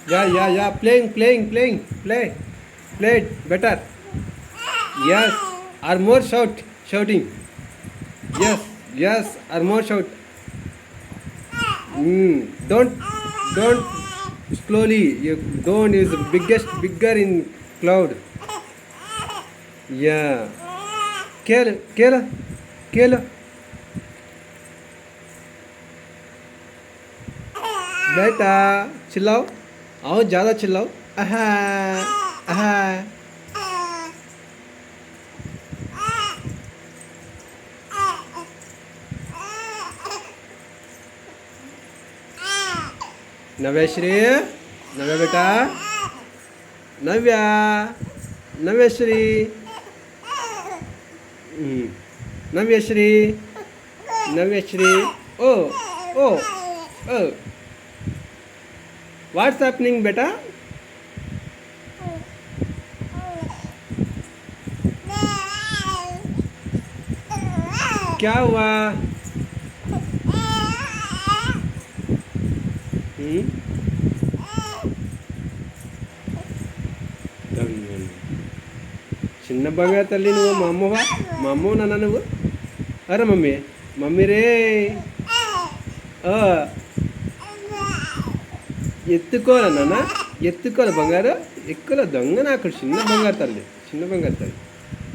Yeah. Playing. Play it better. Yes. Or more shouting. Yes. Or more shout. Don't slowly. You don't is bigger in cloud. Yeah. Kill. बेटा चिल्लाओ आओ ज़्यादा चिल्लाओ आहा आहा नव्यश्री नव्या बेटा नव्यश्री नव्यश्री ओ ओ ओ what's happening बेटा क्या हुआ చిన్న బంగారు తల్లి నువ్వు మా అమ్మవా నాన్న నువ్వు అరే మమ్మీ రే ఎత్తుకోరా నాన్న ఎత్తుకోరా బంగారు ఎక్కువ దొంగ నాకు చిన్న బంగారు తల్లి